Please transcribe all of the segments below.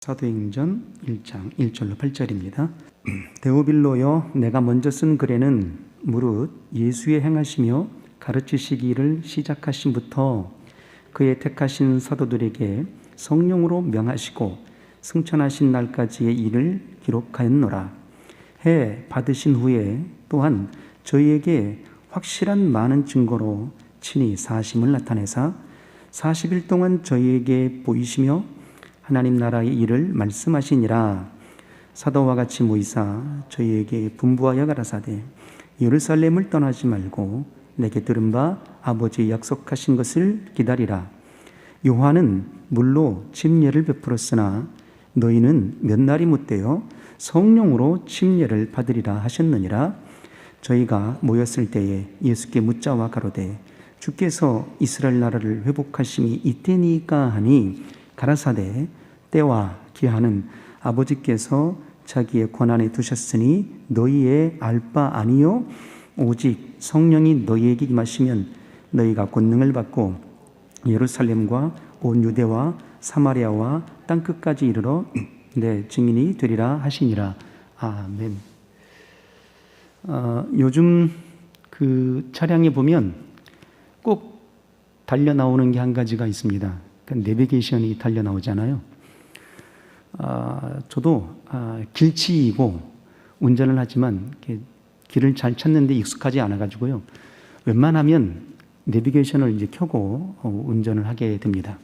사도행전 1장 1절로 8절입니다. 데오빌로여, 내가 먼저 쓴 글에는 무릇 예수의 행하시며 가르치시기를 시작하신부터 그의 택하신 사도들에게 성령으로 명하시고 승천하신 날까지의 일을 기록하였노라. 해 받으신 후에 또한 저희에게 확실한 많은 증거로 친히 사심을 나타내사 40일 동안 저희에게 보이시며 하나님 나라의 일을 말씀하시니라. 사도와 같이 모이사 저희에게 분부하여 가라사대 예루살렘을 떠나지 말고 내게 들은 바 아버지 약속하신 것을 기다리라. 요한은 물로 침례를 베풀었으나 너희는 몇 날이 못되어 성령으로 침례를 받으리라 하셨느니라. 저희가 모였을 때에 예수께 묻자와 가로되 주께서 이스라엘 나라를 회복하심이 이때니까 하니 가라사대 때와 기한은 아버지께서 자기의 권한에 두셨으니 너희의 알 바 아니요 오직 성령이 너희에게 임하시면 너희가 권능을 받고 예루살렘과 온 유대와 사마리아와 땅끝까지 이르러 내 증인이 되리라 하시니라. 아멘. 요즘 그 차량에 보면 꼭 달려 나오는 게 한 가지가 있습니다. 그러니까 내비게이션이 달려 나오잖아요. 저도 길치이고 운전을 하지만 길을 잘 찾는데 익숙하지 않아가지고요. 웬만하면 내비게이션을 이제 켜고 운전을 하게 됩니다.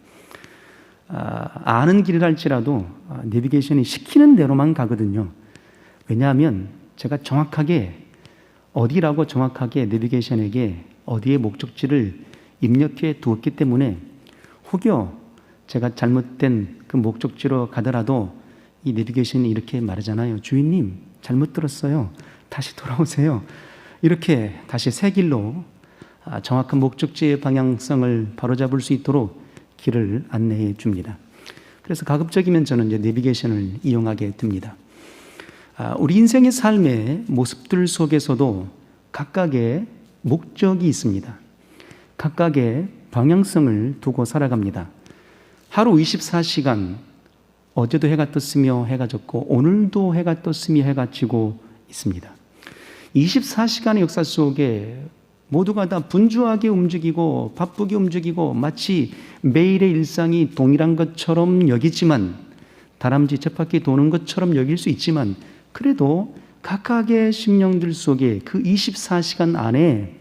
아는 길을 할지라도 내비게이션이 시키는 대로만 가거든요. 왜냐하면 제가 정확하게 어디라고 정확하게 내비게이션에게 어디의 목적지를 입력해 두었기 때문에 혹여 제가 잘못된 그 목적지로 가더라도 이 내비게이션이 이렇게 말하잖아요. 주인님, 잘못 들었어요. 다시 돌아오세요. 이렇게 다시 새 길로 정확한 목적지의 방향성을 바로잡을 수 있도록 길을 안내해 줍니다. 그래서 가급적이면 저는 이제 내비게이션을 이용하게 됩니다. 우리 인생의 삶의 모습들 속에서도 각각의 목적이 있습니다. 각각의 방향성을 두고 살아갑니다. 하루 24시간, 어제도 해가 떴으며 해가 졌고 오늘도 해가 떴으며 해가 지고 있습니다. 24시간의 역사 속에 모두가 다 분주하게 움직이고 바쁘게 움직이고 마치 매일의 일상이 동일한 것처럼 여기지만, 다람쥐 쳇바퀴 도는 것처럼 여길 수 있지만, 그래도 각각의 심령들 속에 그 24시간 안에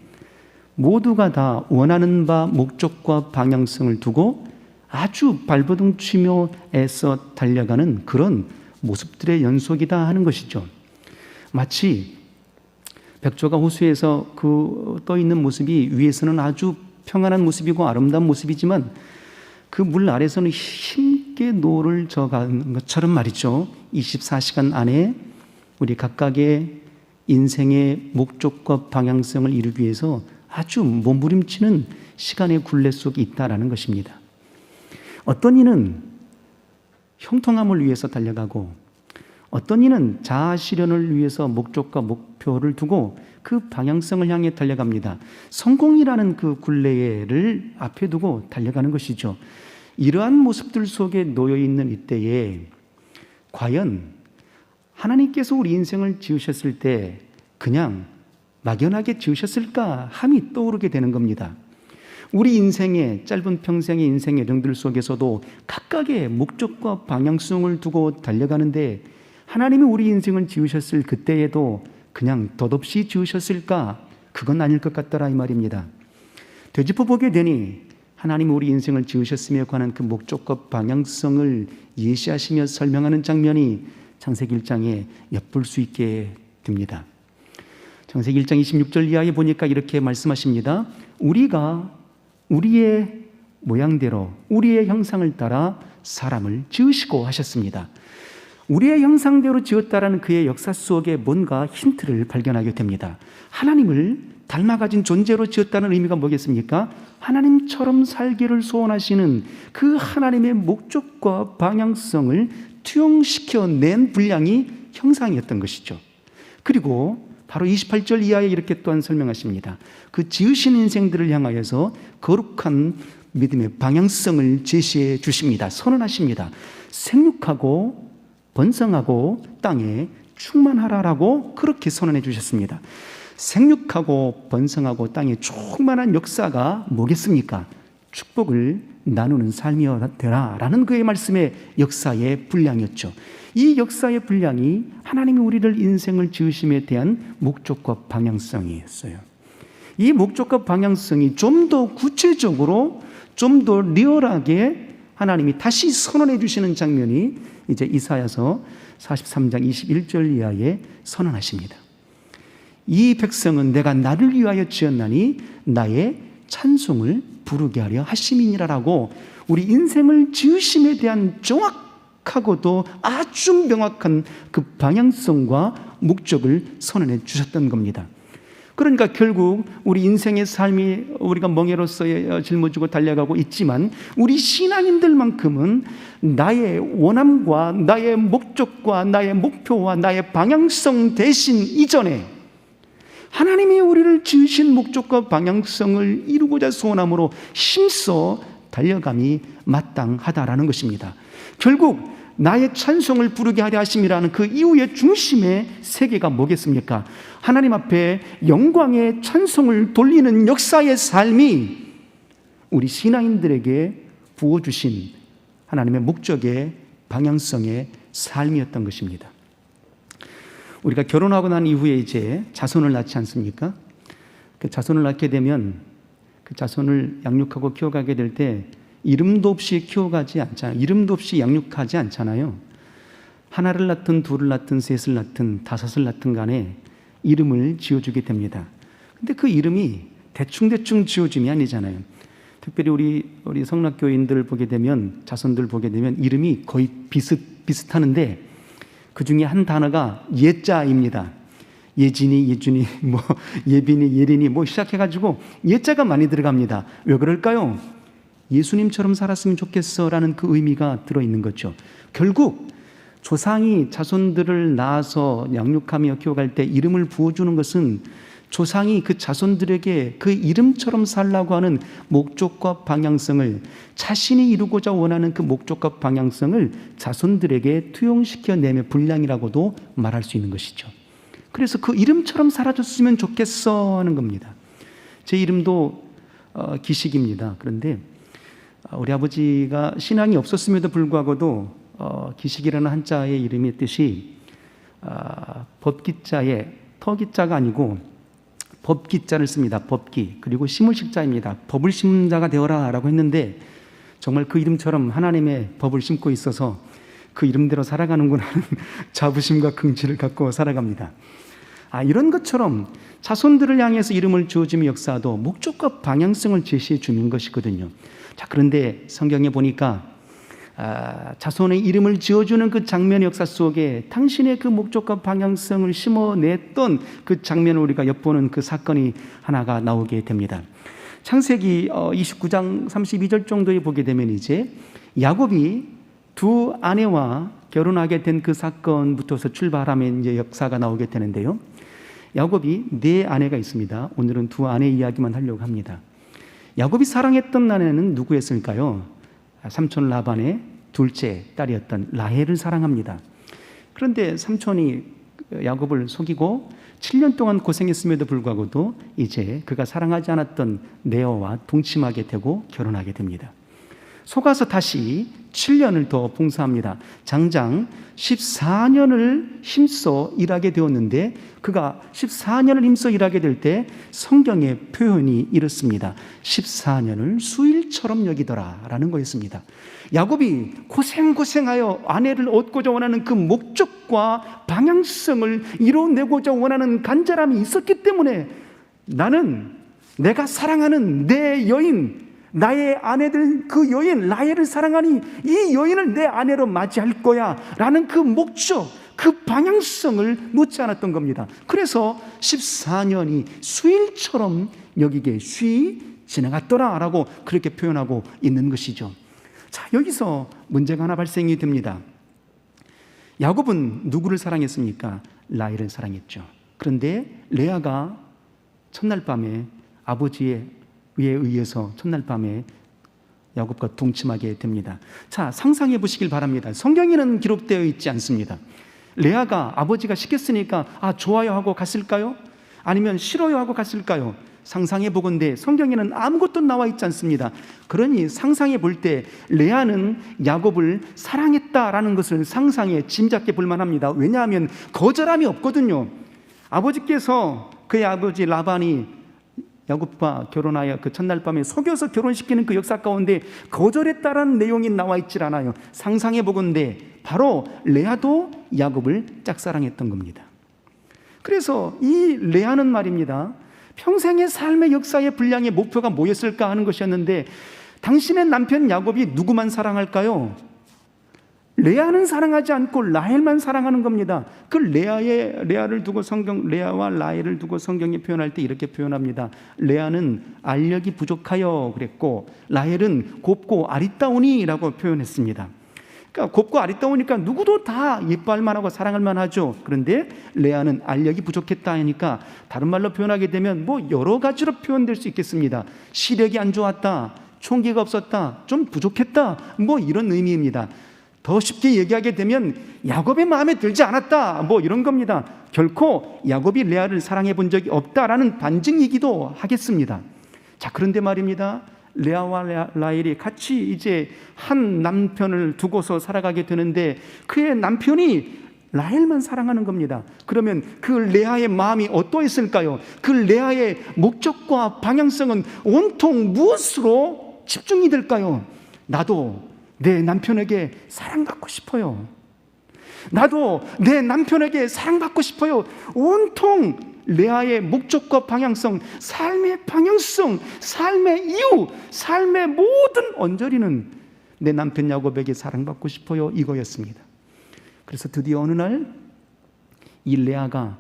모두가 다 원하는 바 목적과 방향성을 두고 아주 발버둥 치며 애써 달려가는 그런 모습들의 연속이다 하는 것이죠. 마치 백조가 호수에서 그 떠 있는 모습이 위에서는 아주 평안한 모습이고 아름다운 모습이지만 그 물 아래서는 힘있게 노를 저가는 것처럼 말이죠. 24시간 안에 우리 각각의 인생의 목적과 방향성을 이루기 위해서 아주 몸부림치는 시간의 굴레 속에 있다라는 것입니다. 어떤 이는 형통함을 위해서 달려가고 어떤 이는 자아 실현을 위해서 목적과 목표를 두고 그 방향성을 향해 달려갑니다. 성공이라는 그 굴레를 앞에 두고 달려가는 것이죠. 이러한 모습들 속에 놓여 있는 이때에 과연 하나님께서 우리 인생을 지으셨을 때 그냥 막연하게 지으셨을까 함이 떠오르게 되는 겁니다. 우리 인생의 짧은 평생의 인생의 여정들 속에서도 각각의 목적과 방향성을 두고 달려가는데 하나님이 우리 인생을 지으셨을 그때에도 그냥 덧없이 지으셨을까? 그건 아닐 것 같더라 이 말입니다. 되짚어보게 되니 하나님이 우리 인생을 지으셨음에 관한 그 목적과 방향성을 예시하시며 설명하는 장면이 창세기 1장에 엿볼 수 있게 됩니다. 창세기 1장 26절 이하에 보니까 이렇게 말씀하십니다. 우리가 우리의 모양대로 우리의 형상을 따라 사람을 지으시고 하셨습니다. 우리의 형상대로 지었다라는 그의 역사 속에 뭔가 힌트를 발견하게 됩니다. 하나님을 닮아가진 존재로 지었다는 의미가 뭐겠습니까? 하나님처럼 살기를 소원하시는 그 하나님의 목적과 방향성을 투영시켜낸 분량이 형상이었던 것이죠. 그리고 바로 28절 이하에 이렇게 또한 설명하십니다. 그 지으신 인생들을 향하여서 거룩한 믿음의 방향성을 제시해 주십니다. 선언하십니다. 생육하고 번성하고 땅에 충만하라라고 그렇게 선언해 주셨습니다. 생육하고 번성하고 땅에 충만한 역사가 뭐겠습니까? 축복을 나누는 삶이어라 라는 그의 말씀의 역사의 분량이었죠. 이 역사의 분량이 하나님이 우리를 인생을 지으심에 대한 목적과 방향성이었어요. 이 목적과 방향성이 좀 더 구체적으로 좀 더 리얼하게 하나님이 다시 선언해 주시는 장면이 이제 이사야서 43장 21절 이하에 선언하십니다. 이 백성은 내가 나를 위하여 지었나니 나의 찬송을 부르게 하려 하심이니라라고 우리 인생을 지으심에 대한 정확하고도 아주 명확한 그 방향성과 목적을 선언해 주셨던 겁니다. 그러니까 결국 우리 인생의 삶이 우리가 멍에로서 짊어지고 달려가고 있지만 우리 신앙인들만큼은 나의 원함과 나의 목적과 나의 목표와 나의 방향성 대신 이전에 하나님이 우리를 지으신 목적과 방향성을 이루고자 소원함으로 힘써 달려감이 마땅하다라는 것입니다. 결국 나의 찬송을 부르게 하려 하심이라는 그 이후의 중심의 세계가 뭐겠습니까? 하나님 앞에 영광의 찬송을 돌리는 역사의 삶이 우리 신앙인들에게 부어주신 하나님의 목적의 방향성의 삶이었던 것입니다. 우리가 결혼하고 난 이후에 이제 자손을 낳지 않습니까? 그 자손을 낳게 되면 그 자손을 양육하고 키워가게 될 때 이름도 없이 키워가지 않잖아요. 이름도 없이 양육하지 않잖아요. 하나를 낳든 둘을 낳든 셋을 낳든 다섯을 낳든 간에 이름을 지어주게 됩니다. 근데 그 이름이 대충 지어줌이 아니잖아요. 특별히 우리 성락교인들 보게 되면 자손들 보게 되면 이름이 거의 비슷하는데 그 중에 한 단어가 예자입니다. 예진이, 예준이, 예빈이, 예린이 시작해가지고 예자가 많이 들어갑니다. 왜 그럴까요? 예수님처럼 살았으면 좋겠어라는 그 의미가 들어있는 거죠. 결국 조상이 자손들을 낳아서 양육하며 키워갈 때 이름을 부어주는 것은 조상이 그 자손들에게 그 이름처럼 살라고 하는 목적과 방향성을 자신이 이루고자 원하는 그 목적과 방향성을 자손들에게 투영시켜내며 분량이라고도 말할 수 있는 것이죠. 그래서 그 이름처럼 살아줬으면 좋겠어 하는 겁니다. 제 이름도 기식입니다. 그런데 우리 아버지가 신앙이 없었음에도 불구하고도 기식이라는 한자의 이름의 뜻이 법기자에 터기자가 아니고 법기자를 씁니다. 법기. 그리고 심을 식자입니다. 법을 심는 자가 되어라 라고 했는데 정말 그 이름처럼 하나님의 법을 심고 있어서 그 이름대로 살아가는구나 하는 자부심과 긍지를 갖고 살아갑니다. 이런 것처럼 자손들을 향해서 이름을 지어주는 역사도 목적과 방향성을 제시해 주는 것이거든요. 자, 그런데 성경에 보니까 자손의 이름을 지어주는 그 장면의 역사 속에 당신의 그 목적과 방향성을 심어냈던 그 장면을 우리가 엿보는 그 사건이 하나가 나오게 됩니다. 창세기 29장 32절 정도에 보게 되면 이제 야곱이 두 아내와 결혼하게 된 그 사건부터서 출발하면 이제 역사가 나오게 되는데요. 야곱이 네 아내가 있습니다. 오늘은 두 아내 이야기만 하려고 합니다. 야곱이 사랑했던 아내는 누구였을까요? 삼촌 라반의 둘째 딸이었던 라헬을 사랑합니다. 그런데 삼촌이 야곱을 속이고 7년 동안 고생했음에도 불구하고도 이제 그가 사랑하지 않았던 레아와 동침하게 되고 결혼하게 됩니다. 속아서 다시 7년을 더 봉사합니다. 장장 14년을 힘써 일하게 되었는데 그가 14년을 힘써 일하게 될 때 성경의 표현이 이렇습니다. 14년을 수일처럼 여기더라 라는 거였습니다. 야곱이 고생하여 아내를 얻고자 원하는 그 목적과 방향성을 이뤄내고자 원하는 간절함이 있었기 때문에 나는 내가 사랑하는 내 여인, 나의 아내들 그 여인 라헬을 사랑하니 이 여인을 내 아내로 맞이할 거야 라는 그 목적, 그 방향성을 놓지 않았던 겁니다. 그래서 14년이 수일처럼 여기게 쉬이 지나갔더라 라고 그렇게 표현하고 있는 것이죠. 자, 여기서 문제가 하나 발생이 됩니다. 야곱은 누구를 사랑했습니까? 라헬을 사랑했죠. 그런데 레아가 첫날 밤에 아버지의 에 의해서 첫날 밤에 야곱과 동침하게 됩니다. 자, 상상해 보시길 바랍니다. 성경에는 기록되어 있지 않습니다. 레아가 아버지가 시켰으니까 좋아요 하고 갔을까요? 아니면 싫어요 하고 갔을까요? 상상해 보건대 성경에는 아무것도 나와 있지 않습니다. 그러니 상상해 볼 때 레아는 야곱을 사랑했다라는 것을 상상해 짐작해 볼 만합니다. 왜냐하면 거절함이 없거든요. 아버지께서, 그의 아버지 라반이 야곱과 결혼하여 그 첫날 밤에 속여서 결혼시키는 그 역사 가운데 거절했다라는 내용이 나와 있질 않아요. 상상해 보건대 바로 레아도 야곱을 짝사랑했던 겁니다. 그래서 이 레아는 말입니다, 평생의 삶의 역사의 분량의 목표가 뭐였을까 하는 것이었는데, 당신의 남편 야곱이 누구만 사랑할까요? 레아는 사랑하지 않고 라헬만 사랑하는 겁니다. 그 레아를 두고 레아와 라헬을 두고 성경이 표현할 때 이렇게 표현합니다. 레아는 알력이 부족하여 그랬고, 라헬은 곱고 아리따우니라고 표현했습니다. 그러니까 곱고 아리따우니까 누구도 다 예뻐할 만하고 사랑할 만하죠. 그런데 레아는 알력이 부족했다 하니까 다른 말로 표현하게 되면 여러 가지로 표현될 수 있겠습니다. 시력이 안 좋았다, 총기가 없었다, 좀 부족했다, 이런 의미입니다. 더 쉽게 얘기하게 되면 야곱의 마음에 들지 않았다, 이런 겁니다. 결코 야곱이 레아를 사랑해 본 적이 없다라는 반증이기도 하겠습니다. 자, 그런데 말입니다, 레아와 라헬이 같이 이제 한 남편을 두고서 살아가게 되는데 그의 남편이 라헬만 사랑하는 겁니다. 그러면 그 레아의 마음이 어떠했을까요? 그 레아의 목적과 방향성은 온통 무엇으로 집중이 될까요? 나도 내 남편에게 사랑받고 싶어요. 나도 내 남편에게 사랑받고 싶어요. 온통 레아의 목적과 방향성, 삶의 방향성, 삶의 이유, 삶의 모든 언저리는 내 남편 야곱에게 사랑받고 싶어요, 이거였습니다. 그래서 드디어 어느 날 이 레아가,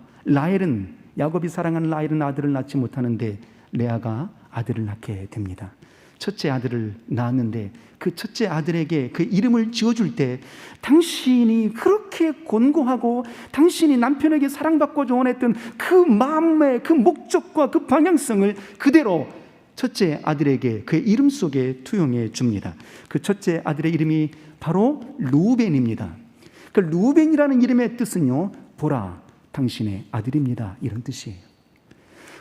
야곱이 사랑하는 라헬은 아들을 낳지 못하는데 레아가 아들을 낳게 됩니다. 첫째 아들을 낳았는데 그 첫째 아들에게 그 이름을 지어줄 때 당신이 그렇게 곤고하고 당신이 남편에게 사랑받고 원했던 그 마음의 그 목적과 그 방향성을 그대로 첫째 아들에게 그의 이름 속에 투영해 줍니다. 그 첫째 아들의 이름이 바로 루벤입니다. 그 루벤이라는 이름의 뜻은요, 보라, 당신의 아들입니다, 이런 뜻이에요.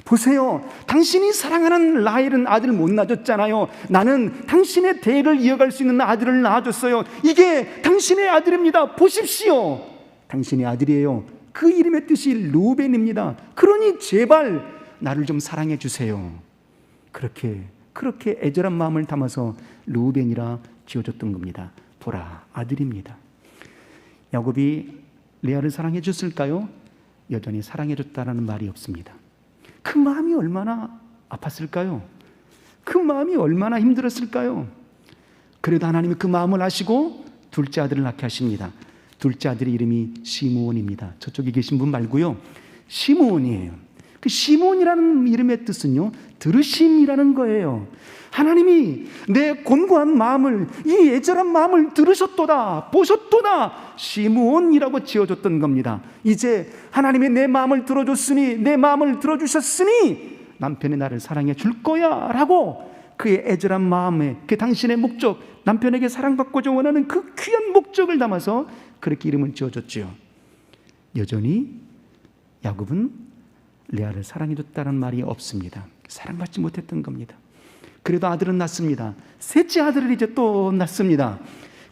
보세요, 당신이 사랑하는 라헬은 아들 못 낳아줬잖아요. 나는 당신의 대를 이어갈 수 있는 아들을 낳아줬어요. 이게 당신의 아들입니다. 보십시오, 당신의 아들이에요. 그 이름의 뜻이 루벤입니다. 그러니 제발 나를 좀 사랑해 주세요. 그렇게 애절한 마음을 담아서 루벤이라 지어줬던 겁니다. 보라, 아들입니다. 야곱이 레아를 사랑해 줬을까요? 여전히 사랑해 줬다라는 말이 없습니다. 그 마음이 얼마나 아팠을까요? 그 마음이 얼마나 힘들었을까요? 그래도 하나님이 그 마음을 아시고 둘째 아들을 낳게 하십니다. 둘째 아들의 이름이 시므온입니다. 저쪽에 계신 분 말고요, 시므온이에요. 그 시므온이라는 이름의 뜻은요, 들으심이라는 거예요. 하나님이 내 곤고한 마음을, 이 애절한 마음을 들으셨도다, 보셨도다, 시므온이라고 지어줬던 겁니다. 이제 하나님이 내 마음을 들어줬으니, 내 마음을 들어주셨으니 남편이 나를 사랑해 줄 거야 라고 그의 애절한 마음에, 그 당신의 목적, 남편에게 사랑받고자 원하는 그 귀한 목적을 담아서 그렇게 이름을 지어줬지요. 여전히 야곱은 레아를 사랑해줬다는 말이 없습니다. 사랑받지 못했던 겁니다. 그래도 아들은 낳습니다. 셋째 아들을 이제 또 낳습니다.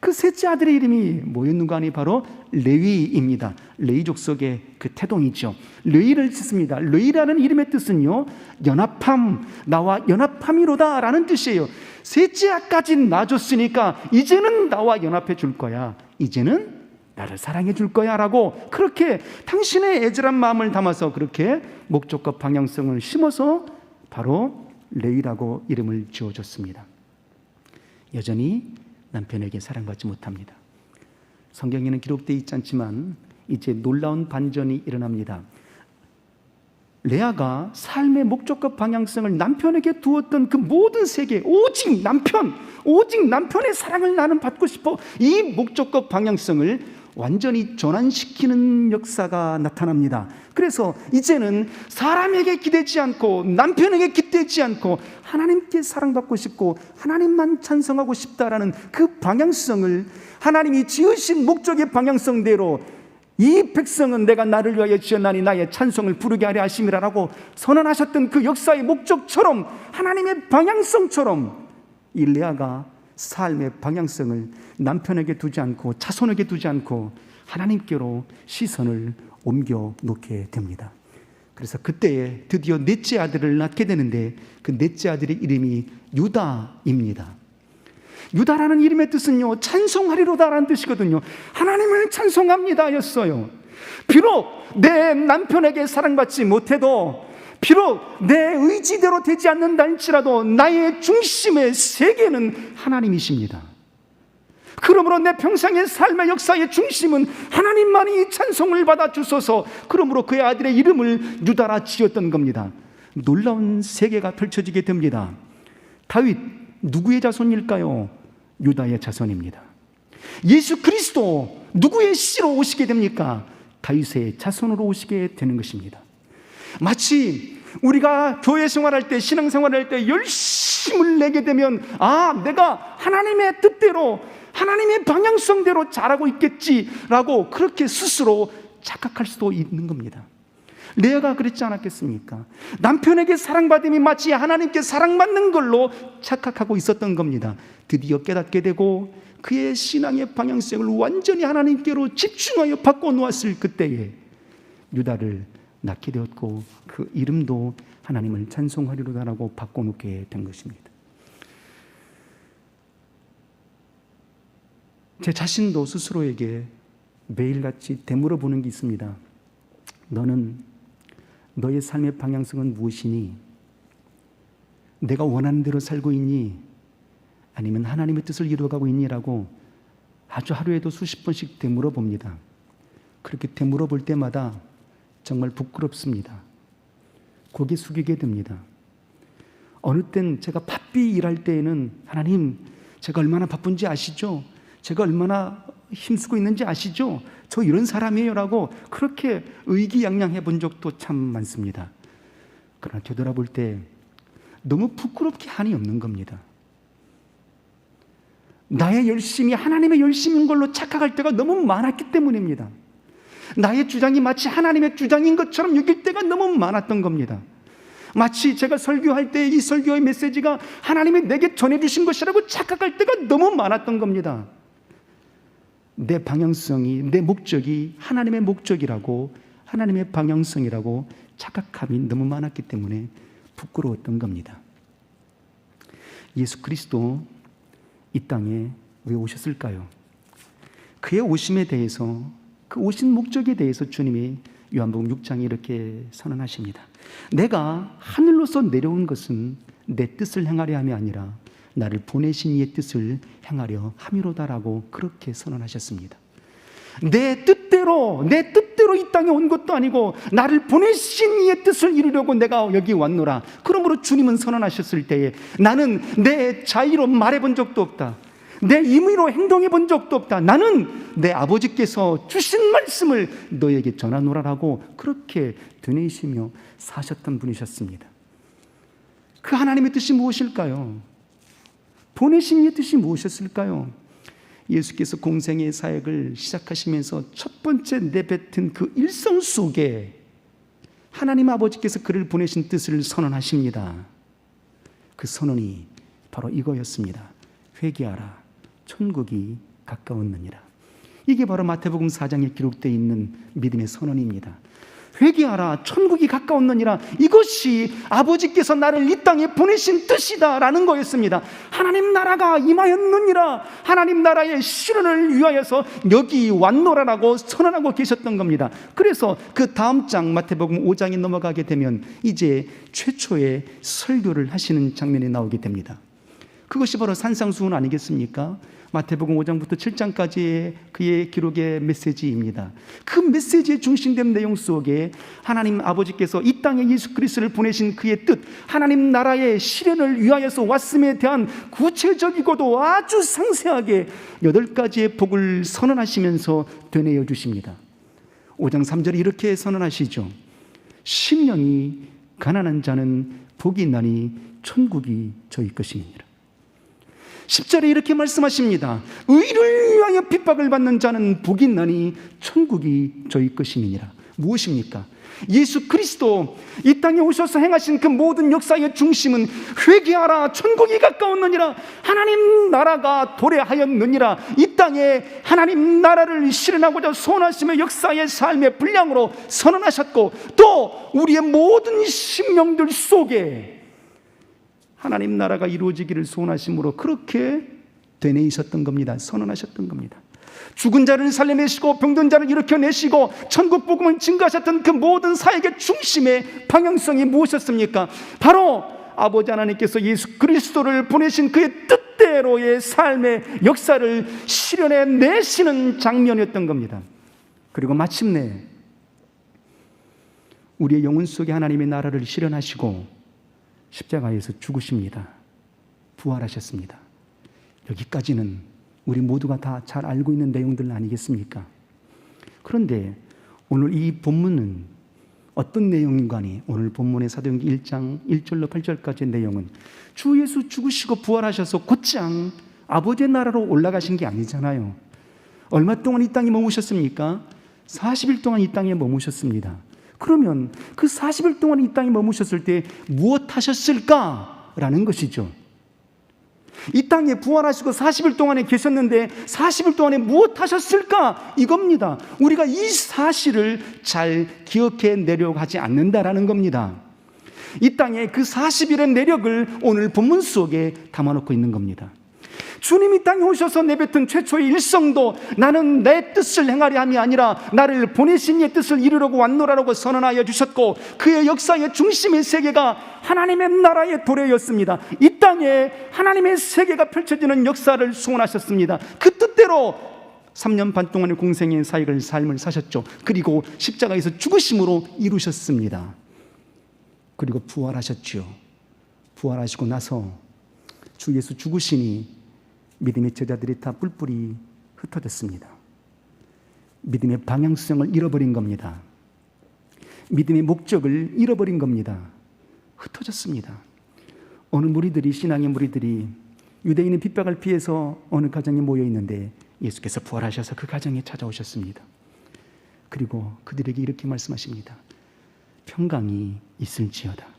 그 셋째 아들의 이름이 뭐였는가 하니 바로 레위입니다. 레위 족속의 그 태동이죠. 레위를 짓습니다. 레위라는 이름의 뜻은요, 연합함, 나와 연합함이로다 라는 뜻이에요. 셋째까지 낳아줬으니까 이제는 나와 연합해 줄 거야, 이제는 나를 사랑해 줄 거야 라고, 그렇게 당신의 애절한 마음을 담아서 그렇게 목적과 방향성을 심어서 바로 레위라고 이름을 지어줬습니다. 여전히 남편에게 사랑받지 못합니다. 성경에는 기록되어 있지 않지만 이제 놀라운 반전이 일어납니다. 레아가 삶의 목적과 방향성을 남편에게 두었던 그 모든 세계, 오직 남편의 사랑을 나는 받고 싶어, 이 목적과 방향성을 완전히 전환시키는 역사가 나타납니다. 그래서 이제는 사람에게 기대지 않고 남편에게 기대지 않고 하나님께 사랑받고 싶고 하나님만 찬송하고 싶다라는 그 방향성을, 하나님이 지으신 목적의 방향성대로 이 백성은 내가 나를 위하여 지었나니 나의 찬송을 부르게 하려 하심이라라고 선언하셨던 그 역사의 목적처럼, 하나님의 방향성처럼 이 레아가 삶의 방향성을 남편에게 두지 않고 자손에게 두지 않고 하나님께로 시선을 옮겨 놓게 됩니다. 그래서 그때에 드디어 넷째 아들을 낳게 되는데 그 넷째 아들의 이름이 유다입니다. 유다라는 이름의 뜻은요, 찬송하리로다라는 뜻이거든요. 하나님을 찬송합니다 였어요. 비록 내 남편에게 사랑받지 못해도, 비록 내 의지대로 되지 않는다 할지라도 나의 중심의 세계는 하나님이십니다. 그러므로 내 평생의 삶의 역사의 중심은 하나님만이 찬송을 받아 주소서. 그러므로 그의 아들의 이름을 유다라 지었던 겁니다. 놀라운 세계가 펼쳐지게 됩니다. 다윗 누구의 자손일까요? 유다의 자손입니다. 예수 그리스도 누구의 씨로 오시게 됩니까? 다윗의 자손으로 오시게 되는 것입니다. 마치 우리가 교회 생활할 때, 신앙 생활할 때 열심을 내게 되면, 내가 하나님의 뜻대로, 하나님의 방향성대로 잘하고 있겠지라고 그렇게 스스로 착각할 수도 있는 겁니다. 레아가 그랬지 않았겠습니까? 남편에게 사랑받음이 마치 하나님께 사랑받는 걸로 착각하고 있었던 겁니다. 드디어 깨닫게 되고 그의 신앙의 방향성을 완전히 하나님께로 집중하여 바꿔놓았을 그때에 유다를 낳게 되었고 그 이름도 하나님을 찬송하리로다라고 바꿔놓게 된 것입니다. 제 자신도 스스로에게 매일같이 되물어 보는 게 있습니다. 너는 너의 삶의 방향성은 무엇이니? 내가 원하는 대로 살고 있니? 아니면 하나님의 뜻을 이루어가고 있니라고 아주 하루에도 수십 번씩 되물어 봅니다. 그렇게 되물어 볼 때마다 정말 부끄럽습니다. 고개 숙이게 됩니다. 어느 땐 제가 바삐 일할 때에는 하나님, 제가 얼마나 바쁜지 아시죠? 제가 얼마나 힘쓰고 있는지 아시죠? 저 이런 사람이에요 라고 그렇게 의기양양해 본 적도 참 많습니다. 그러나 되돌아볼 때 너무 부끄럽게 한이 없는 겁니다. 나의 열심이 하나님의 열심인 걸로 착각할 때가 너무 많았기 때문입니다. 나의 주장이 마치 하나님의 주장인 것처럼 여길 때가 너무 많았던 겁니다. 마치 제가 설교할 때 이 설교의 메시지가 하나님이 내게 전해주신 것이라고 착각할 때가 너무 많았던 겁니다. 내 방향성이, 내 목적이 하나님의 목적이라고, 하나님의 방향성이라고 착각함이 너무 많았기 때문에 부끄러웠던 겁니다. 예수 그리스도 이 땅에 왜 오셨을까요? 그의 오심에 대해서, 그 오신 목적에 대해서 주님이 요한복음 6장에 이렇게 선언하십니다. 내가 하늘로서 내려온 것은 내 뜻을 행하려 함이 아니라 나를 보내신 이의 뜻을 행하려 함이로다라고 그렇게 선언하셨습니다. 내 뜻대로 이 땅에 온 것도 아니고 나를 보내신 이의 뜻을 이루려고 내가 여기 왔노라. 그러므로 주님은 선언하셨을 때에 나는 내 자의로 말해본 적도 없다. 내 임의로 행동해 본 적도 없다. 나는 내 아버지께서 주신 말씀을 너에게 전하노라라고 그렇게 되뇌이시며 사셨던 분이셨습니다. 그 하나님의 뜻이 무엇일까요? 보내신 이의 뜻이 무엇이었을까요? 예수께서 공생의 사역을 시작하시면서 첫 번째 내뱉은 그 일성 속에 하나님 아버지께서 그를 보내신 뜻을 선언하십니다. 그 선언이 바로 이거였습니다. 회개하라, 천국이 가까웠느니라. 이게 바로 마태복음 4장에 기록되어 있는 믿음의 선언입니다. 회개하라, 천국이 가까웠느니라. 이것이 아버지께서 나를 이 땅에 보내신 뜻이다라는 거였습니다. 하나님 나라가 임하였느니라. 하나님 나라의 실현을 위하여서 여기 왔노라라고 선언하고 계셨던 겁니다. 그래서 그 다음 장 마태복음 5장에 넘어가게 되면 이제 최초의 설교를 하시는 장면이 나오게 됩니다. 그것이 바로 산상수훈 아니겠습니까? 마태복음 5장부터 7장까지의 그의 기록의 메시지입니다. 그 메시지의 중심된 내용 속에 하나님 아버지께서 이 땅에 예수 그리스도를 보내신 그의 뜻, 하나님 나라의 실현을 위하여서 왔음에 대한 구체적이고도 아주 상세하게 8가지의 복을 선언하시면서 되뇌어 주십니다. 5장 3절에 이렇게 선언하시죠. 심령이 가난한 자는 복이 있나니 천국이 저희 것이니라. 10절에 이렇게 말씀하십니다. 의를 위하여 핍박을 받는 자는 복이 있나니 천국이 저희 것이니라. 무엇입니까? 예수 그리스도 이 땅에 오셔서 행하신 그 모든 역사의 중심은 회개하라 천국이 가까웠느니라, 하나님 나라가 도래하였느니라. 이 땅에 하나님 나라를 실현하고자 소원하시며 역사의 삶의 분량으로 선언하셨고, 또 우리의 모든 심령들 속에 하나님 나라가 이루어지기를 소원하심으로 그렇게 되뇌이셨던 겁니다. 선언하셨던 겁니다. 죽은 자를 살려내시고 병든 자를 일으켜내시고 천국 복음을 증거하셨던 그 모든 사역의 중심의 방향성이 무엇이었습니까? 바로 아버지 하나님께서 예수 그리스도를 보내신 그의 뜻대로의 삶의 역사를 실현해 내시는 장면이었던 겁니다. 그리고 마침내 우리의 영혼 속에 하나님의 나라를 실현하시고 십자가에서 죽으십니다. 부활하셨습니다. 여기까지는 우리 모두가 다 잘 알고 있는 내용들 아니겠습니까? 그런데 오늘 이 본문은 어떤 내용인가니? 오늘 본문의 사도행전 1장 1절로 8절까지의 내용은 주 예수 죽으시고 부활하셔서 곧장 아버지의 나라로 올라가신 게 아니잖아요. 얼마 동안 이 땅에 머무셨습니까? 40일 동안 이 땅에 머무셨습니다. 그러면 그 40일 동안 이 땅에 머무셨을 때 무엇 하셨을까라는 것이죠. 이 땅에 부활하시고 40일 동안에 계셨는데 40일 동안에 무엇 하셨을까? 이겁니다. 우리가 이 사실을 잘 기억해 내려고 하지 않는다라는 겁니다. 이 땅에 그 40일의 내력을 오늘 본문 속에 담아놓고 있는 겁니다. 주님이 땅에 오셔서 내뱉은 최초의 일성도 나는 내 뜻을 행하려 함이 아니라 나를 보내신 이의 뜻을 이루려고 왔노라라고 선언하여 주셨고, 그의 역사의 중심의 세계가 하나님의 나라의 도래였습니다. 이 땅에 하나님의 세계가 펼쳐지는 역사를 소원하셨습니다. 그 뜻대로 3년 반 동안의 공생의 사역을 삶을 사셨죠. 그리고 십자가에서 죽으심으로 이루셨습니다. 그리고 부활하셨죠. 부활하시고 나서 주 예수 죽으시니 믿음의 제자들이 다 뿔뿔이 흩어졌습니다. 믿음의 방향성을 잃어버린 겁니다. 믿음의 목적을 잃어버린 겁니다. 흩어졌습니다. 어느 무리들이, 신앙의 무리들이 유대인의 핍박을 피해서 어느 가정에 모여 있는데 예수께서 부활하셔서 그 가정에 찾아오셨습니다. 그리고 그들에게 이렇게 말씀하십니다. 평강이 있을지어다.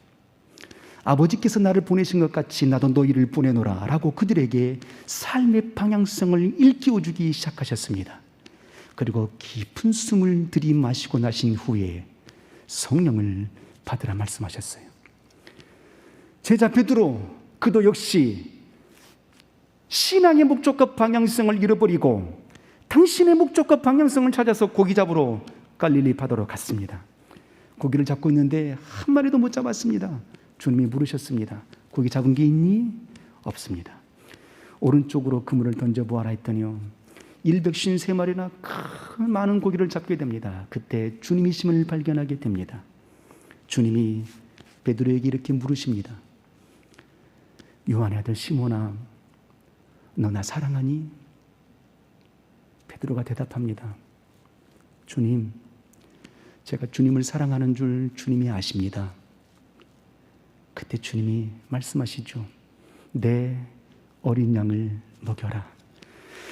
아버지께서 나를 보내신 것 같이 나도 너희를 보내노라 라고 그들에게 삶의 방향성을 일깨워주기 시작하셨습니다. 그리고 깊은 숨을 들이마시고 나신 후에 성령을 받으라 말씀하셨어요. 제자 베드로, 그도 역시 신앙의 목적과 방향성을 잃어버리고 당신의 목적과 방향성을 찾아서 고기 잡으러 갈릴리 바다로 갔습니다. 고기를 잡고 있는데 한 마리도 못 잡았습니다. 주님이 물으셨습니다. 고기 잡은 게 있니? 없습니다. 오른쪽으로 그물을 던져보아라 했더니요, 153마리나 큰 많은 고기를 잡게 됩니다. 그때 주님이심을 발견하게 됩니다. 주님이 베드로에게 이렇게 물으십니다. 요한의 아들 시몬아, 너 나 사랑하니? 베드로가 대답합니다. 주님, 제가 주님을 사랑하는 줄 주님이 아십니다. 그때 주님이 말씀하시죠. 내 어린 양을 먹여라.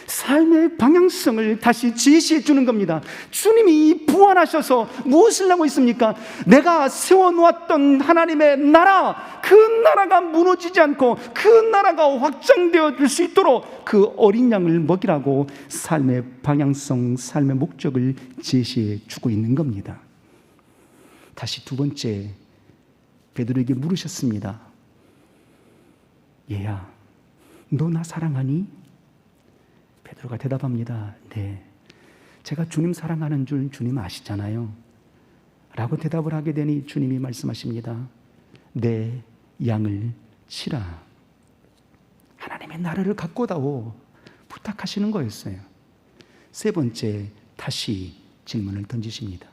삶의 방향성을 다시 제시해 주는 겁니다. 주님이 부활하셔서 무엇을 하고 있습니까? 내가 세워놓았던 하나님의 나라, 그 나라가 무너지지 않고 그 나라가 확장되어질 수 있도록 그 어린 양을 먹이라고 삶의 방향성, 삶의 목적을 제시해 주고 있는 겁니다. 다시 두 번째, 베드로에게 물으셨습니다. 얘야, 너 나 사랑하니? 베드로가 대답합니다. 네, 제가 주님 사랑하는 줄 주님 아시잖아요 라고 대답을 하게 되니 주님이 말씀하십니다. 내 양을 치라. 하나님의 하나님의 나라를 갖고 다오 부탁하시는 거였어요. 세 번째, 다시 질문을 던지십니다.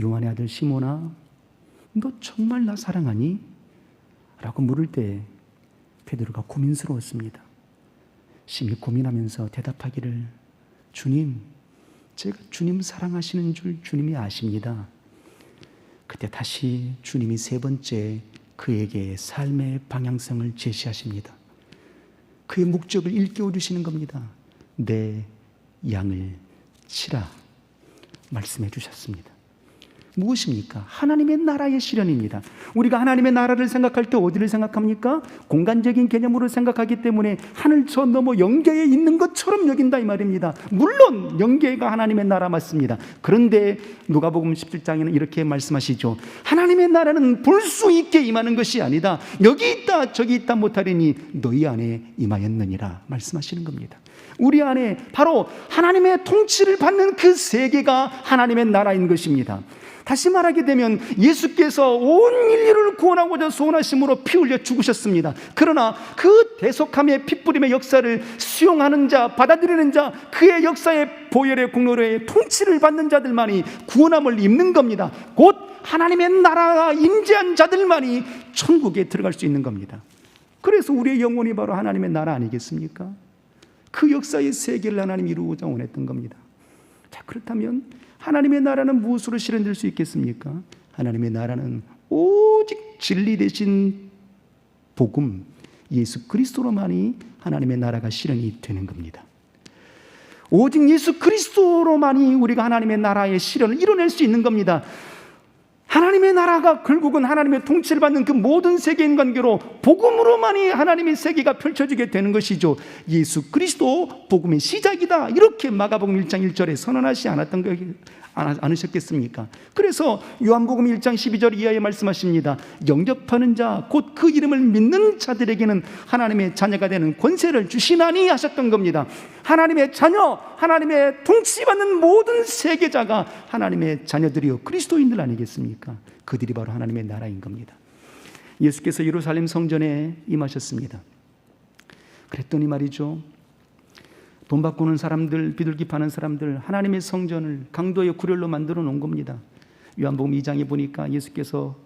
요한의 아들 시몬아, 너 정말 나 사랑하니? 라고 물을 때 베드로가 고민스러웠습니다. 심히 고민하면서 대답하기를, 주님, 제가 주님 사랑하시는 줄 주님이 아십니다. 그때 다시 주님이 세 번째 그에게 삶의 방향성을 제시하십니다. 그의 목적을 일깨워 주시는 겁니다. 내 양을 치라 말씀해 주셨습니다. 무엇입니까? 하나님의 나라의 실현입니다. 우리가 하나님의 나라를 생각할 때 어디를 생각합니까? 공간적인 개념으로 생각하기 때문에 하늘 저 너머 영계에 있는 것처럼 여긴다 이 말입니다. 물론 영계가 하나님의 나라 맞습니다. 그런데 누가복음 17장에는 이렇게 말씀하시죠. 하나님의 나라는 볼 수 있게 임하는 것이 아니다. 여기 있다 저기 있다 못하리니 너희 안에 임하였느니라 말씀하시는 겁니다. 우리 안에 바로 하나님의 통치를 받는 그 세계가 하나님의 나라인 것입니다. 다시 말하게 되면 예수께서 온 인류를 구원하고자 소원하심으로 피 흘려 죽으셨습니다. 그러나 그 대속함의 핏부림의 역사를 수용하는 자, 받아들이는 자, 그의 역사의 보혈의 공로의 통치를 받는 자들만이 구원함을 입는 겁니다. 곧 하나님의 나라가 임재한 자들만이 천국에 들어갈 수 있는 겁니다. 그래서 우리의 영혼이 바로 하나님의 나라 아니겠습니까? 그 역사의 세계를 하나님이 이루고자 원했던 겁니다. 자, 그렇다면 하나님의 나라는 무엇으로 실현될 수 있겠습니까? 하나님의 나라는 오직 진리 대신 복음, 예수 그리스도로만이 하나님의 나라가 실현이 되는 겁니다. 오직 예수 그리스도로만이 우리가 하나님의 나라의 실현을 이뤄낼 수 있는 겁니다. 하나님의 나라가 결국은 하나님의 통치를 받는 그 모든 세계인 관계로 복음으로만이 하나님의 세계가 펼쳐지게 되는 것이죠. 예수 그리스도 복음의 시작이다, 이렇게 마가복음 1장 1절에 선언하지 않으셨겠습니까? 그래서 요한복음 1장 12절 이하에 말씀하십니다. 영접하는 자, 곧 그 이름을 믿는 자들에게는 하나님의 자녀가 되는 권세를 주시나니 하셨던 겁니다. 하나님의 자녀, 하나님의 통치받는 모든 세계자가 하나님의 자녀들이요 그리스도인들 아니겠습니까? 그들이 바로 하나님의 나라인 겁니다. 예수께서 예루살렘 성전에 임하셨습니다. 그랬더니 말이죠, 돈 바꾸는 사람들, 비둘기 파는 사람들, 하나님의 성전을 강도의 구렬로 만들어 놓은 겁니다. 요한복음 2장에 보니까 예수께서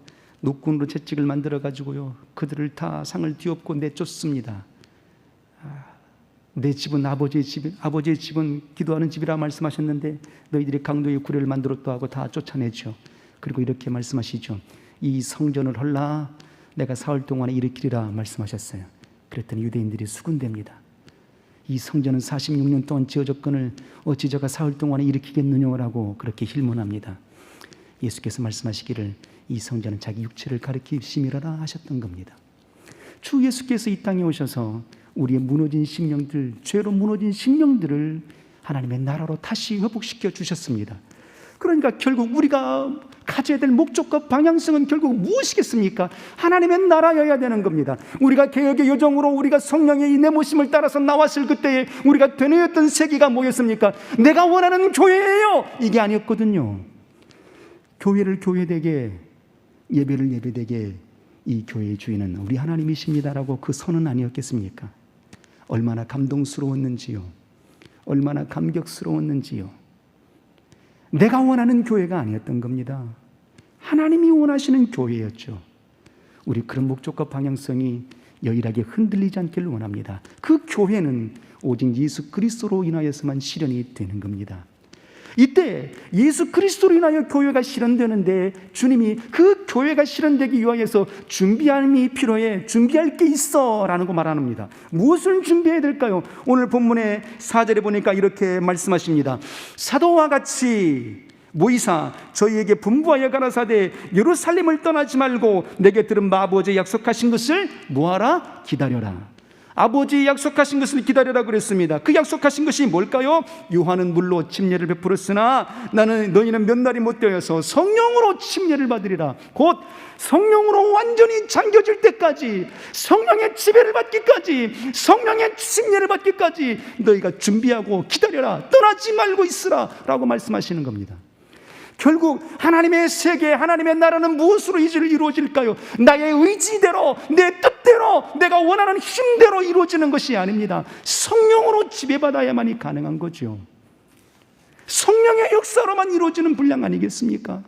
노끈으로 채찍을 만들어 가지고요, 그들을 다 상을 뒤엎고 내쫓습니다. 내 집은 아버지의 집은 기도하는 집이라 말씀하셨는데 너희들이 강도의 구례를 만들었다 하고 다 쫓아내죠. 그리고 이렇게 말씀하시죠. 이 성전을 헐라 내가 사흘 동안에 일으키리라 말씀하셨어요. 그랬더니 유대인들이 수군댑니다. 이 성전은 46년 동안 지어졌거늘 어찌 저가 사흘 동안에 일으키겠느냐라고 그렇게 힐문합니다. 예수께서 말씀하시기를 이 성전은 자기 육체를 가리키심이라 하셨던 겁니다. 주 예수께서 이 땅에 오셔서 우리의 무너진 심령들, 죄로 무너진 심령들을 하나님의 나라로 다시 회복시켜 주셨습니다. 그러니까 결국 우리가 가져야 될 목적과 방향성은 결국 무엇이겠습니까? 하나님의 나라여야 되는 겁니다. 우리가 개혁의 요정으로 우리가 성령의 이 내모심을 따라서 나왔을 그때에 우리가 되뇌었던 세계가 뭐였습니까? 내가 원하는 교회예요, 이게 아니었거든요. 교회를 교회되게, 예배를 예배되게, 이 교회의 주인은 우리 하나님이십니다라고 그 선언 아니었겠습니까? 얼마나 감동스러웠는지요, 얼마나 감격스러웠는지요. 내가 원하는 교회가 아니었던 겁니다. 하나님이 원하시는 교회였죠. 우리 그런 목적과 방향성이 여일하게 흔들리지 않기를 원합니다. 그 교회는 오직 예수 그리스도로 인하여서만 실현이 되는 겁니다. 이때 예수 그리스도로 인하여 교회가 실현되는데 주님이 그 교회가 실현되기 위하여서 준비함이 필요해, 준비할 게 있어 라는 거 말합니다. 무엇을 준비해야 될까요? 오늘 본문의 4절에 보니까 이렇게 말씀하십니다. 사도와 같이 모이사 저희에게 분부하여 가라사대 예루살렘을 떠나지 말고 내게 들은 아버지의 약속하신 것을 뭐하라? 기다려라. 아버지 약속하신 것을 기다려라 그랬습니다. 그 약속하신 것이 뭘까요? 요한은 물로 침례를 베풀었으나 너희는 몇 날이 못 되어서 성령으로 침례를 받으리라. 곧 성령으로 완전히 잠겨질 때까지, 성령의 지배를 받기까지, 성령의 침례를 받기까지 너희가 준비하고 기다려라, 떠나지 말고 있으라 라고 말씀하시는 겁니다. 결국 하나님의 세계, 하나님의 나라는 무엇으로 이루어질까요? 나의 의지대로, 내 뜻대로, 내가 원하는 힘대로 이루어지는 것이 아닙니다. 성령으로 지배받아야만이 가능한 거죠. 성령의 역사로만 이루어지는 분량 아니겠습니까?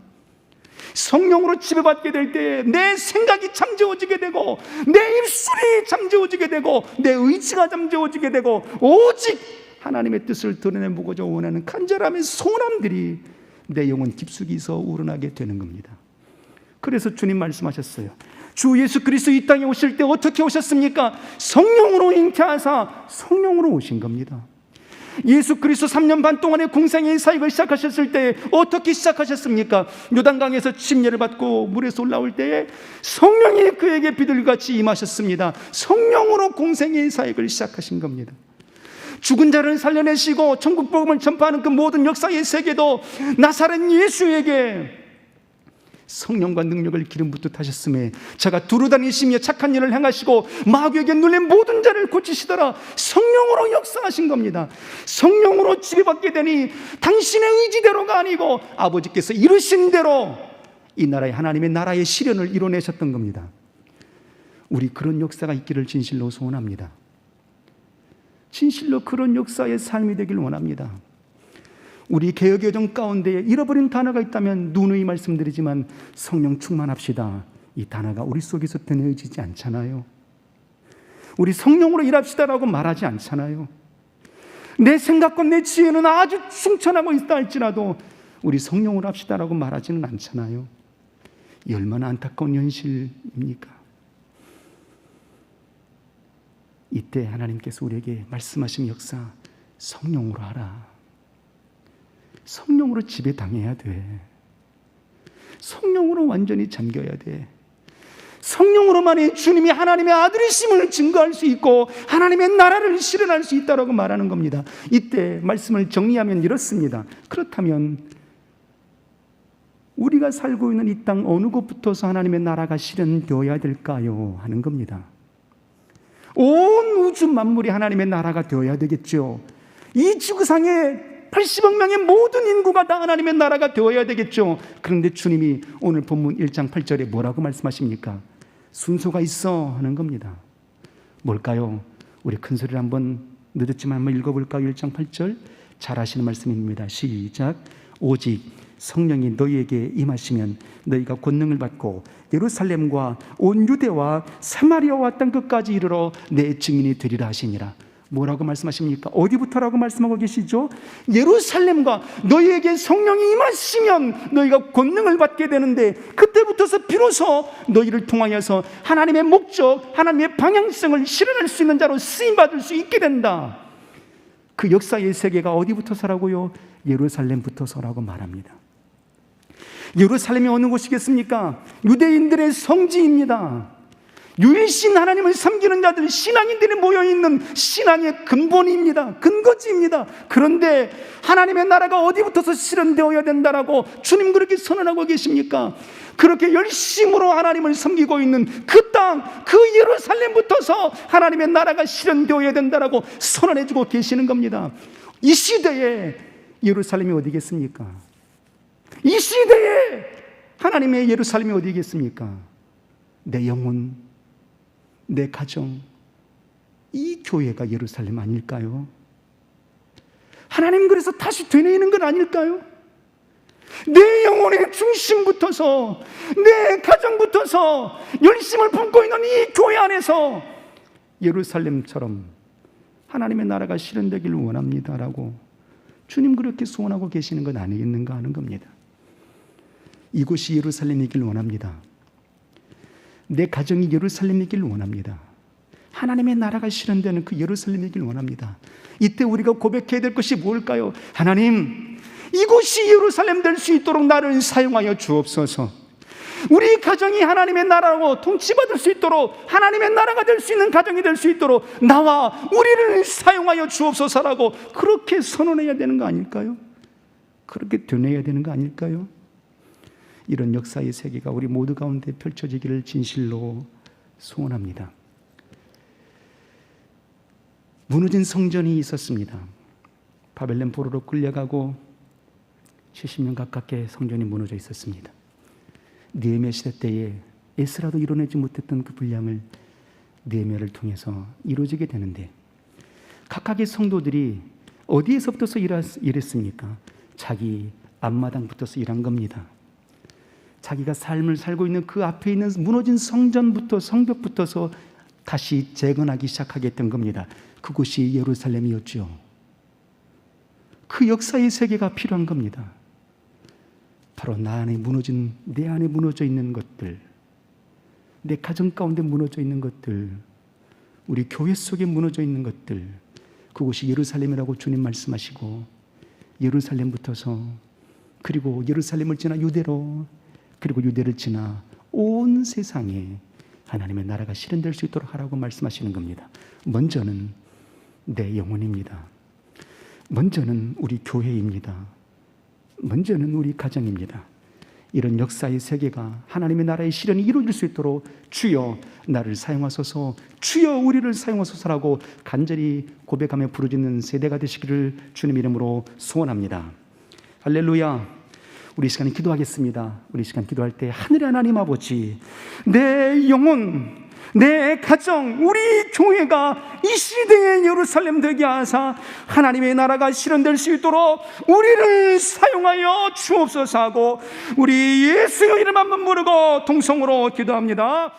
성령으로 지배받게 될 때 내 생각이 잠재워지게 되고, 내 입술이 잠재워지게 되고, 내 의지가 잠재워지게 되고, 오직 하나님의 뜻을 드러내보고자 원하는 간절함의 소원함들이 내 영혼 깊숙이서 우러나게 되는 겁니다. 그래서 주님 말씀하셨어요. 주 예수 그리스도 이 땅에 오실 때 어떻게 오셨습니까? 성령으로 잉태하사 성령으로 오신 겁니다. 예수 그리스도 3년 반 동안의 공생의 사역을 시작하셨을 때 어떻게 시작하셨습니까? 요단강에서 침례를 받고 물에서 올라올 때에 성령이 그에게 비둘기같이 임하셨습니다. 성령으로 공생의 사역을 시작하신 겁니다. 죽은 자를 살려내시고 천국 복음을 전파하는 그 모든 역사의 세계도 나사렛 예수에게 성령과 능력을 기름 붓듯 하셨음에 자가 두루다니시며 착한 일을 행하시고 마귀에게 눌린 모든 자를 고치시더라. 성령으로 역사하신 겁니다. 성령으로 지배받게 되니 당신의 의지대로가 아니고 아버지께서 이루신 대로 이 나라의 하나님의 나라의 실현을 이뤄내셨던 겁니다. 우리 그런 역사가 있기를 진실로 소원합니다. 진실로 그런 역사의 삶이 되길 원합니다. 우리 개혁의 여정 가운데 잃어버린 단어가 있다면 누누이 말씀드리지만 성령 충만합시다. 이 단어가 우리 속에서 드러내지지 않잖아요. 우리 성령으로 일합시다라고 말하지 않잖아요. 내 생각과 내 지혜는 아주 충천하고 있다 할지라도 우리 성령으로 합시다라고 말하지는 않잖아요. 이 얼마나 안타까운 현실입니까? 이때 하나님께서 우리에게 말씀하신 역사, 성령으로 하라. 성령으로 지배당해야 돼. 성령으로 완전히 잠겨야 돼. 성령으로만이 주님이 하나님의 아들이심을 증거할 수 있고 하나님의 나라를 실현할 수 있다고 말하는 겁니다. 이때 말씀을 정리하면 이렇습니다. 그렇다면 우리가 살고 있는 이 땅 어느 곳부터서 하나님의 나라가 실현되어야 될까요? 하는 겁니다. 온 우주 만물이 하나님의 나라가 되어야 되겠죠. 이 지구상에 80억 명의 모든 인구가 다 하나님의 나라가 되어야 되겠죠. 그런데 주님이 오늘 본문 1장 8절에 뭐라고 말씀하십니까? 순서가 있어 하는 겁니다. 뭘까요? 우리 큰 소리를 한번 늦었지만 한번 읽어볼까요? 1장 8절 잘 아시는 말씀입니다. 시작. 오직 성령이 너희에게 임하시면 너희가 권능을 받고 예루살렘과 온 유대와 사마리아와 땅 끝까지 이르러 내 증인이 되리라 하시니라. 뭐라고 말씀하십니까? 어디부터라고 말씀하고 계시죠? 예루살렘과 너희에게 성령이 임하시면 너희가 권능을 받게 되는데 그때부터서 비로소 너희를 통하여서 하나님의 목적, 하나님의 방향성을 실현할 수 있는 자로 쓰임받을 수 있게 된다. 그 역사의 세계가 어디부터서라고요? 예루살렘부터서라고 말합니다. 예루살렘이 어느 곳이겠습니까? 유대인들의 성지입니다. 유일신 하나님을 섬기는 자들, 신앙인들이 모여있는 신앙의 근본입니다. 근거지입니다. 그런데 하나님의 나라가 어디부터서 실현되어야 된다라고 주님 그렇게 선언하고 계십니까? 그렇게 열심으로 하나님을 섬기고 있는 그 땅, 그 예루살렘부터서 하나님의 나라가 실현되어야 된다라고 선언해주고 계시는 겁니다. 이 시대에 예루살렘이 어디겠습니까? 이 시대에 하나님의 예루살렘이 어디겠습니까? 내 영혼, 내 가정, 이 교회가 예루살렘 아닐까요? 하나님 그래서 다시 되뇌이는 건 아닐까요? 내 영혼의 중심부터서, 내 가정부터서 열심을 품고 있는 이 교회 안에서 예루살렘처럼 하나님의 나라가 실현되기를 원합니다라고 주님 그렇게 소원하고 계시는 건 아니겠는가 하는 겁니다. 이곳이 예루살렘이길 원합니다. 내 가정이 예루살렘이길 원합니다. 하나님의 나라가 실현되는 그 예루살렘이길 원합니다. 이때 우리가 고백해야 될 것이 뭘까요? 하나님, 이곳이 예루살렘 될 수 있도록 나를 사용하여 주옵소서. 우리 가정이 하나님의 나라로 통치받을 수 있도록, 하나님의 나라가 될 수 있는 가정이 될 수 있도록 나와 우리를 사용하여 주옵소서라고 그렇게 선언해야 되는 거 아닐까요? 그렇게 되뇌어야 되는 거 아닐까요? 이런 역사의 세계가 우리 모두 가운데 펼쳐지기를 진실로 소원합니다. 무너진 성전이 있었습니다. 바벨론 포로로 끌려가고 70년 가깝게 성전이 무너져 있었습니다. 느헤미야 시대 때에 에스라도 이뤄내지 못했던 그 분량을 느헤미야를 통해서 이루어지게 되는데, 각각의 성도들이 어디에서부터 일했습니까? 자기 앞마당부터서 일한 겁니다. 자기가 삶을 살고 있는 그 앞에 있는 무너진 성전부터, 성벽부터서 다시 재건하기 시작하게 된 겁니다. 그곳이 예루살렘이었죠. 그 역사의 세계가 필요한 겁니다. 바로 내 안에 무너져 있는 것들, 내 가정 가운데 무너져 있는 것들, 우리 교회 속에 무너져 있는 것들, 그곳이 예루살렘이라고 주님 말씀하시고, 예루살렘부터서, 그리고 예루살렘을 지나 유대로, 그리고 유대를 지나 온 세상에 하나님의 나라가 실현될 수 있도록 하라고 말씀하시는 겁니다. 먼저는 내 영혼입니다. 먼저는 우리 교회입니다. 먼저는 우리 가정입니다. 이런 역사의 세계가 하나님의 나라의 실현이 이루어질 수 있도록 주여 나를 사용하소서, 주여 우리를 사용하소서라고 간절히 고백하며 부르짖는 세대가 되시기를 주님 이름으로 소원합니다. 할렐루야. 우리 시간에 기도하겠습니다. 우리 시간 기도할 때 하늘의 하나님 아버지, 내 영혼, 내 가정, 우리 교회가 이 시대의 예루살렘 되게 하사 하나님의 나라가 실현될 수 있도록 우리를 사용하여 주옵소서 하고 우리 예수의 이름 한번 부르고 동성으로 기도합니다.